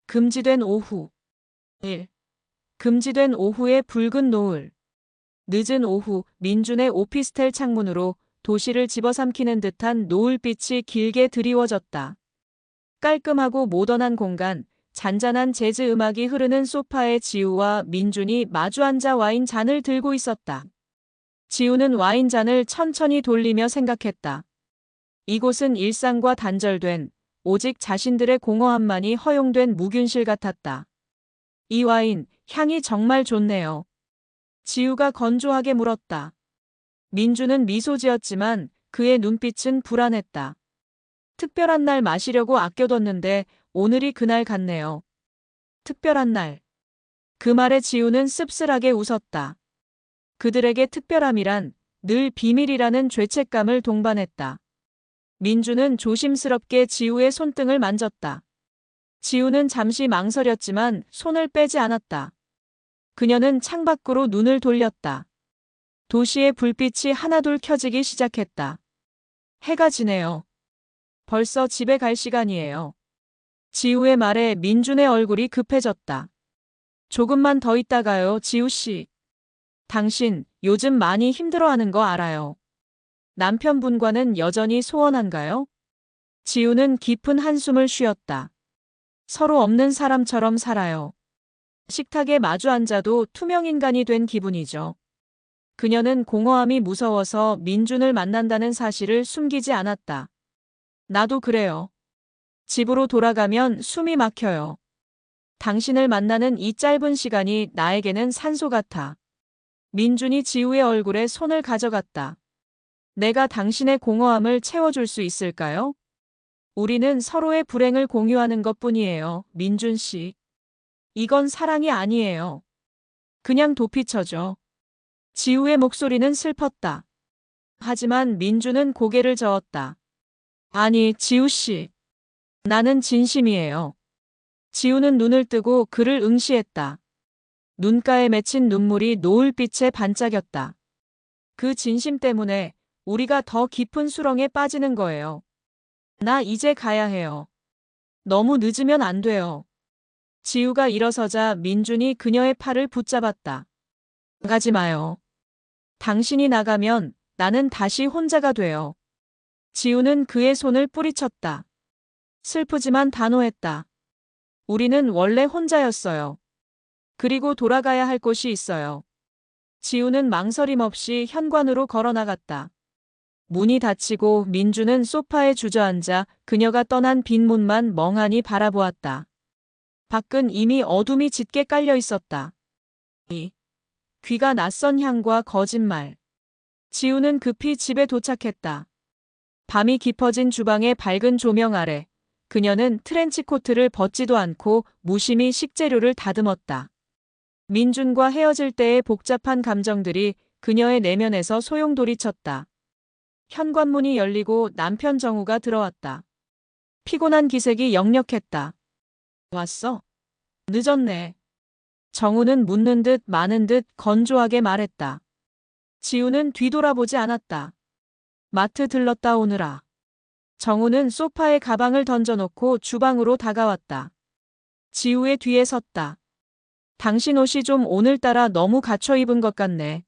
금지된 오후. 1. 금지된 오후의 붉은 노을. 늦은 오후 민준의 오피스텔 창문으로 도시를 집어삼키는 듯한 노을빛이 길게 드리워졌다. 깔끔하고 모던한 공간, 잔잔한 재즈 음악이 흐르는 소파에 지우와 민준이 마주 앉아 와인 잔을 들고 있었다. 지우는 와인 잔을 천천히 돌리며 생각했다. 이곳은 일상과 단절된, 오직 자신들의 공허함만이 허용된 무균실 같았다. 이 와인, 향이 정말 좋네요. 지우가 건조하게 물었다. 민주는 미소 지었지만 그의 눈빛은 불안했다. 특별한 날 마시려고 아껴뒀는데 오늘이 그날 같네요. 특별한 날. 그 말에 지우는 씁쓸하게 웃었다. 그들에게 특별함이란 늘 비밀이라는 죄책감을 동반했다. 민주는 조심스럽게 지우의 손등을 만졌다. 지우는 잠시 망설였지만 손을 빼지 않았다. 그녀는 창밖으로 눈을 돌렸다. 도시의 불빛이 하나둘 켜지기 시작했다. 해가 지네요. 벌써 집에 갈 시간이에요. 지우의 말에 민준의 얼굴이 급해졌다. 조금만 더 있다가요, 지우 씨. 당신 요즘 많이 힘들어하는 거 알아요. 남편분과는 여전히 소원한가요? 지우는 깊은 한숨을 쉬었다. 서로 없는 사람처럼 살아요. 식탁에 마주 앉아도 투명인간이 된 기분이죠. 그녀는 공허함이 무서워서 민준을 만난다는 사실을 숨기지 않았다. 나도 그래요. 집으로 돌아가면 숨이 막혀요. 당신을 만나는 이 짧은 시간이 나에게는 산소 같아. 민준이 지우의 얼굴에 손을 가져갔다. 내가 당신의 공허함을 채워줄 수 있을까요? 우리는 서로의 불행을 공유하는 것뿐이에요, 민준 씨. 이건 사랑이 아니에요. 그냥 도피처죠. 지우의 목소리는 슬펐다. 하지만 민준은 고개를 저었다. 아니, 지우 씨. 나는 진심이에요. 지우는 눈을 뜨고 그를 응시했다. 눈가에 맺힌 눈물이 노을빛에 반짝였다. 그 진심 때문에 우리가 더 깊은 수렁에 빠지는 거예요. 나 이제 가야 해요. 너무 늦으면 안 돼요. 지우가 일어서자 민준이 그녀의 팔을 붙잡았다. 가지 마요. 당신이 나가면 나는 다시 혼자가 돼요. 지우는 그의 손을 뿌리쳤다. 슬프지만 단호했다. 우리는 원래 혼자였어요. 그리고 돌아가야 할 곳이 있어요. 지우는 망설임 없이 현관으로 걸어나갔다. 문이 닫히고 민주는 소파에 주저앉아 그녀가 떠난 빈 문만 멍하니 바라보았다. 밖은 이미 어둠이 짙게 깔려 있었다. 귀가 낯선 향과 거짓말. 지우는 급히 집에 도착했다. 밤이 깊어진 주방의 밝은 조명 아래 그녀는 트렌치코트를 벗지도 않고 무심히 식재료를 다듬었다. 민준과 헤어질 때의 복잡한 감정들이 그녀의 내면에서 소용돌이쳤다. 현관문이 열리고 남편 정우가 들어왔다. 피곤한 기색이 역력했다. 왔어? 늦었네. 정우는 묻는 듯 마는 듯 건조하게 말했다. 지우는 뒤돌아보지 않았다. 마트 들렀다 오느라. 정우는 소파에 가방을 던져놓고 주방으로 다가왔다. 지우의 뒤에 섰다. 당신 옷이 좀 오늘따라 너무 갖춰 입은 것 같네.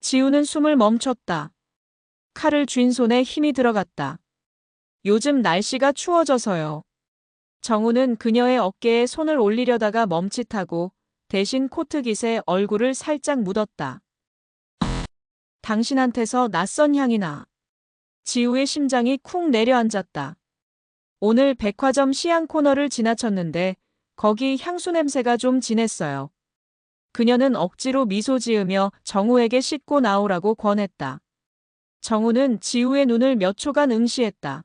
지우는 숨을 멈췄다. 칼을 쥔 손에 힘이 들어갔다. 요즘 날씨가 추워져서요. 정우는 그녀의 어깨에 손을 올리려다가 멈칫하고 대신 코트깃에 얼굴을 살짝 묻었다. 당신한테서 낯선 향이 나. 지우의 심장이 쿵 내려앉았다. 오늘 백화점 시향 코너를 지나쳤는데 거기 향수 냄새가 좀 진했어요. 그녀는 억지로 미소 지으며 정우에게 씻고 나오라고 권했다. 정우는 지우의 눈을 몇 초간 응시했다.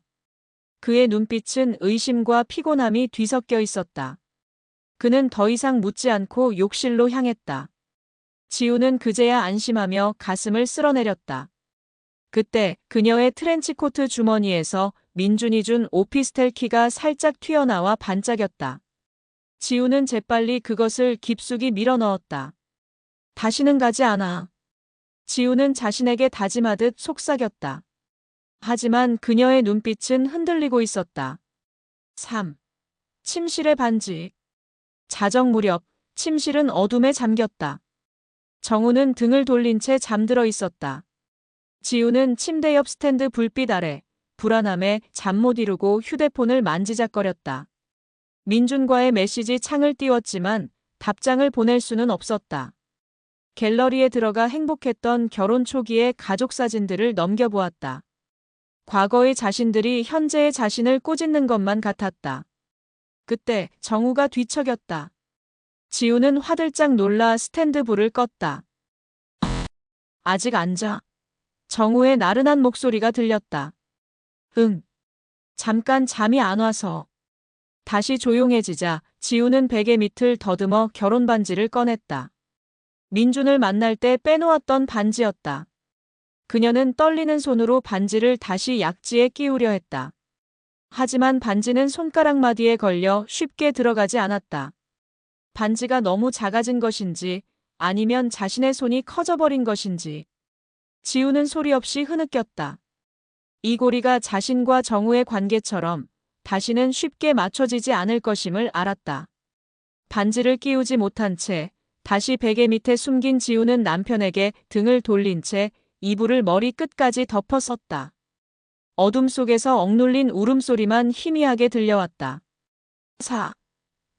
그의 눈빛은 의심과 피곤함이 뒤섞여 있었다. 그는 더 이상 묻지 않고 욕실로 향했다. 지우는 그제야 안심하며 가슴을 쓸어내렸다. 그때 그녀의 트렌치코트 주머니에서 민준이 준 오피스텔 키가 살짝 튀어나와 반짝였다. 지우는 재빨리 그것을 깊숙이 밀어넣었다. 다시는 가지 않아. 지우는 자신에게 다짐하듯 속삭였다. 하지만 그녀의 눈빛은 흔들리고 있었다. 3. 침실의 반지. 자정 무렵 침실은 어둠에 잠겼다. 정우는 등을 돌린 채 잠들어 있었다. 지우는 침대 옆 스탠드 불빛 아래 불안함에 잠 못 이루고 휴대폰을 만지작거렸다. 민준과의 메시지 창을 띄웠지만 답장을 보낼 수는 없었다. 갤러리에 들어가 행복했던 결혼 초기의 가족 사진들을 넘겨보았다. 과거의 자신들이 현재의 자신을 꼬집는 것만 같았다. 그때 정우가 뒤척였다. 지우는 화들짝 놀라 스탠드 불을 껐다. 아직 안 자? 정우의 나른한 목소리가 들렸다. 응. 잠깐 잠이 안 와서. 다시 조용해지자 지우는 베개 밑을 더듬어 결혼 반지를 꺼냈다. 민준을 만날 때 빼놓았던 반지였다. 그녀는 떨리는 손으로 반지를 다시 약지에 끼우려 했다. 하지만 반지는 손가락 마디에 걸려 쉽게 들어가지 않았다. 반지가 너무 작아진 것인지 아니면 자신의 손이 커져버린 것인지. 지우는 소리 없이 흐느꼈다. 이 고리가 자신과 정우의 관계처럼 다시는 쉽게 맞춰지지 않을 것임을 알았다. 반지를 끼우지 못한 채 다시 베개 밑에 숨긴 지우는 남편에게 등을 돌린 채 이불을 머리 끝까지 덮어 썼다. 어둠 속에서 억눌린 울음소리만 희미하게 들려왔다.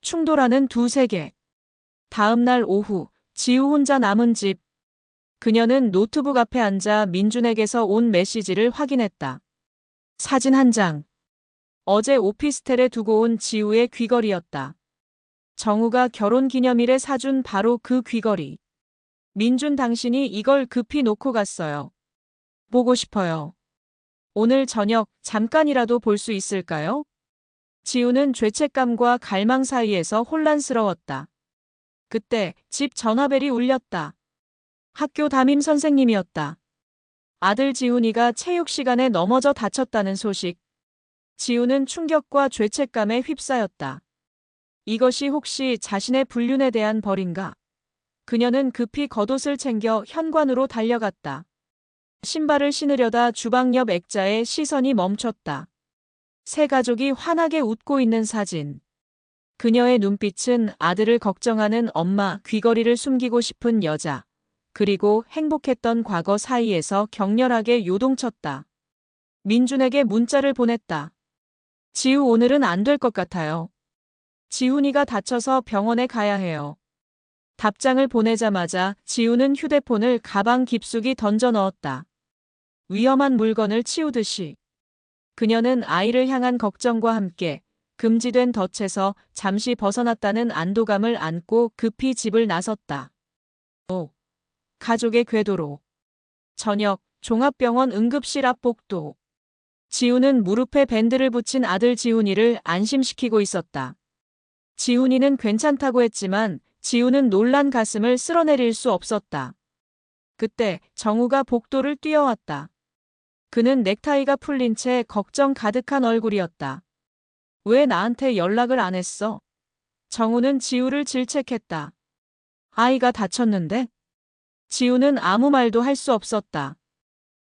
충돌하는 두 세계. 다음 날 오후 지우 혼자 남은 집. 그녀는 노트북 앞에 앉아 민준에게서 온 메시지를 확인했다. 사진 한 장. 어제 오피스텔에 두고 온 지우의 귀걸이였다. 정우가 결혼기념일에 사준 바로 그 귀걸이. 민준 당신이 이걸 급히 놓고 갔어요. 보고 싶어요. 오늘 저녁 잠깐이라도 볼 수 있을까요? 지우는 죄책감과 갈망 사이에서 혼란스러웠다. 그때 집 전화벨이 울렸다. 학교 담임 선생님이었다. 아들 지훈이가 체육 시간에 넘어져 다쳤다는 소식. 지우는 충격과 죄책감에 휩싸였다. 이것이 혹시 자신의 불륜에 대한 벌인가? 그녀는 급히 겉옷을 챙겨 현관으로 달려갔다. 신발을 신으려다 주방 옆 액자에 시선이 멈췄다. 세 가족이 환하게 웃고 있는 사진. 그녀의 눈빛은 아들을 걱정하는 엄마, 귀걸이를 숨기고 싶은 여자, 그리고 행복했던 과거 사이에서 격렬하게 요동쳤다. 민준에게 문자를 보냈다. 지우 오늘은 안 될 것 같아요. 지훈이가 다쳐서 병원에 가야 해요. 답장을 보내자마자 지우는 휴대폰을 가방 깊숙이 던져 넣었다. 위험한 물건을 치우듯이. 그녀는 아이를 향한 걱정과 함께 금지된 덫에서 잠시 벗어났다는 안도감을 안고 급히 집을 나섰다. 가족의 궤도로. 저녁 종합병원 응급실 앞 복도. 지훈은 무릎에 밴드를 붙인 아들 지훈이를 안심시키고 있었다. 지훈이는 괜찮다고 했지만 지훈은 놀란 가슴을 쓸어내릴 수 없었다. 그때 정우가 복도를 뛰어왔다. 그는 넥타이가 풀린 채 걱정 가득한 얼굴이었다. 왜 나한테 연락을 안 했어? 정우는 지우를 질책했다. 아이가 다쳤는데? 지우는 아무 말도 할 수 없었다.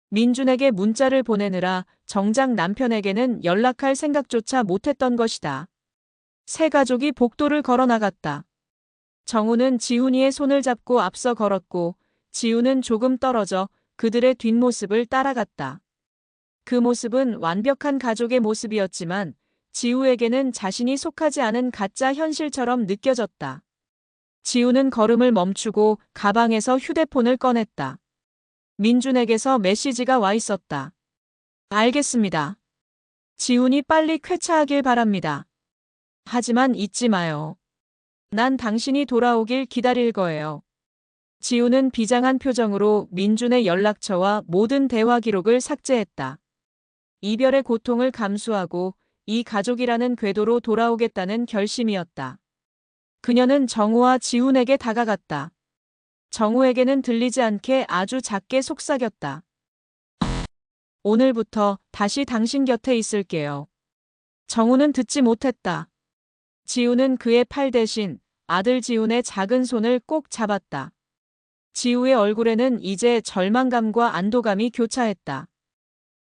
민준에게 문자를 보내느라 정작 남편에게는 연락할 생각조차 못했던 것이다. 세 가족이 복도를 걸어 나갔다. 정우는 지훈이의 손을 잡고 앞서 걸었고 지우는 조금 떨어져 그들의 뒷모습을 따라갔다. 그 모습은 완벽한 가족의 모습이었지만 지우에게는 자신이 속하지 않은 가짜 현실처럼 느껴졌다. 지우는 걸음을 멈추고 가방에서 휴대폰을 꺼냈다. 민준에게서 메시지가 와 있었다. 알겠습니다. 지훈이 빨리 쾌차하길 바랍니다. 하지만 잊지 마요. 난 당신이 돌아오길 기다릴 거예요. 지우는 비장한 표정으로 민준의 연락처와 모든 대화 기록을 삭제했다. 이별의 고통을 감수하고 이 가족이라는 궤도로 돌아오겠다는 결심이었다. 그녀는 정우와 지훈에게 다가갔다. 정우에게는 들리지 않게 아주 작게 속삭였다. 오늘부터 다시 당신 곁에 있을게요. 정우는 듣지 못했다. 지우는 그의 팔 대신 아들 지훈의 작은 손을 꼭 잡았다. 지우의 얼굴에는 이제 절망감과 안도감이 교차했다.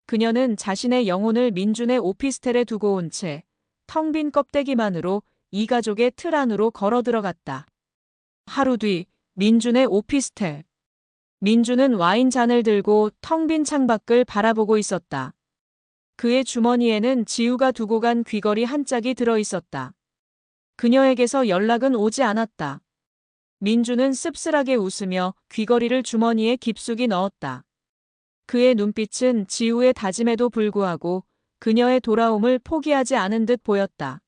그녀는 자신의 영혼을 민준의 오피스텔에 두고 온 채 텅 빈 껍데기만으로 이 가족의 틀 안으로 걸어 들어갔다. 하루 뒤 민준의 오피스텔. 민준은 와인잔을 들고 텅 빈 창밖을 바라보고 있었다. 그의 주머니에는 지우가 두고 간 귀걸이 한 짝이 들어 있었다. 그녀에게서 연락은 오지 않았다. 민준은 씁쓸하게 웃으며 귀걸이를 주머니에 깊숙이 넣었다. 그의 눈빛은 지우의 다짐에도 불구하고 그녀의 돌아옴을 포기하지 않은 듯 보였다.